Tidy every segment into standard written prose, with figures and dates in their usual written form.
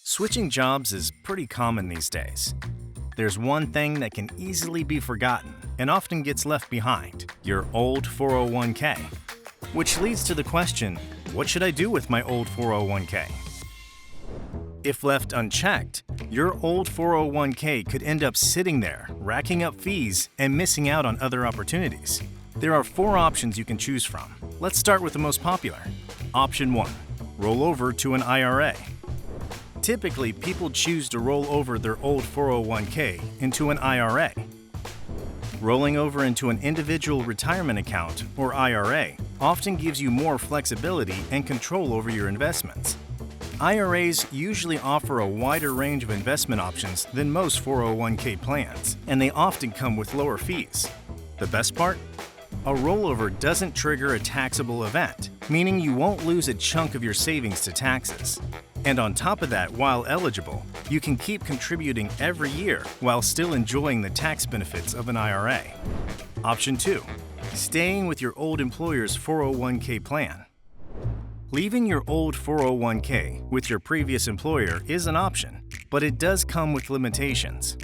Switching jobs is pretty common these days. There's one thing that can easily be forgotten and often gets left behind: your old 401k. Which leads to the question, what should I do with my old 401k? If left unchecked, your old 401k could end up sitting there, racking up fees and missing out on other opportunities. There are 4 options you can choose from. Let's start with the most popular. Option 1. Roll over to an IRA. Typically, people choose to roll over their old 401k into an IRA. Rolling over into an individual retirement account, or IRA, often gives you more flexibility and control over your investments. IRAs usually offer a wider range of investment options than most 401k plans, and they often come with lower fees. The best part? A rollover doesn't trigger a taxable event, meaning you won't lose a chunk of your savings to taxes. And on top of that, while eligible, you can keep contributing every year while still enjoying the tax benefits of an IRA. Option 2. Staying with your old employer's 401k plan. Leaving your old 401k with your previous employer is an option, but it does come with limitations.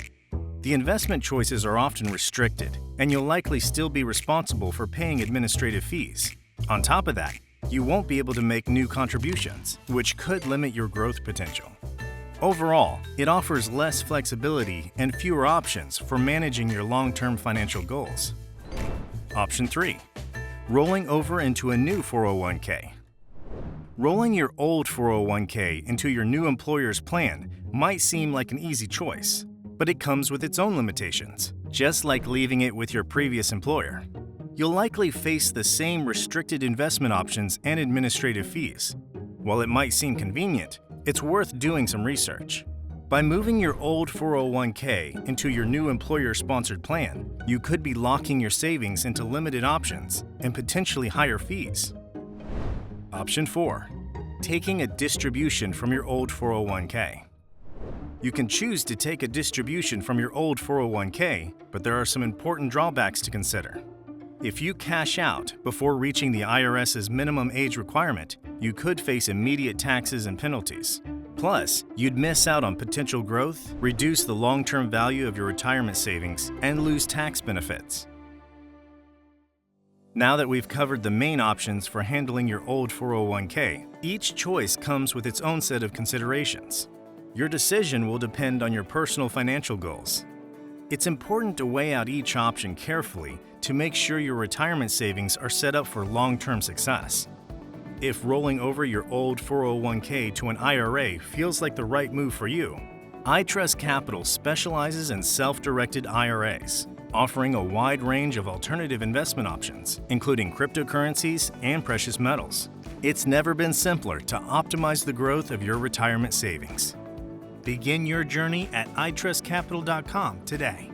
The investment choices are often restricted, and you'll likely still be responsible for paying administrative fees. On top of that, you won't be able to make new contributions, which could limit your growth potential. Overall, it offers less flexibility and fewer options for managing your long-term financial goals. Option 3. Rolling over into a new 401k. Rolling your old 401k into your new employer's plan might seem like an easy choice, but it comes with its own limitations, just like leaving it with your previous employer. You'll likely face the same restricted investment options and administrative fees. While it might seem convenient, it's worth doing some research. By moving your old 401k into your new employer-sponsored plan, you could be locking your savings into limited options and potentially higher fees. Option 4. Taking a distribution from your old 401k. You can choose to take a distribution from your old 401k, but there are some important drawbacks to consider. If you cash out before reaching the IRS's minimum age requirement, you could face immediate taxes and penalties. Plus, you'd miss out on potential growth, reduce the long-term value of your retirement savings, and lose tax benefits. Now that we've covered the main options for handling your old 401k, each choice comes with its own set of considerations. Your decision will depend on your personal financial goals. It's important to weigh out each option carefully to make sure your retirement savings are set up for long-term success. If rolling over your old 401k to an IRA feels like the right move for you, iTrust Capital specializes in self-directed IRAs, offering a wide range of alternative investment options, including cryptocurrencies and precious metals. It's never been simpler to optimize the growth of your retirement savings. Begin your journey at itrustcapital.com today.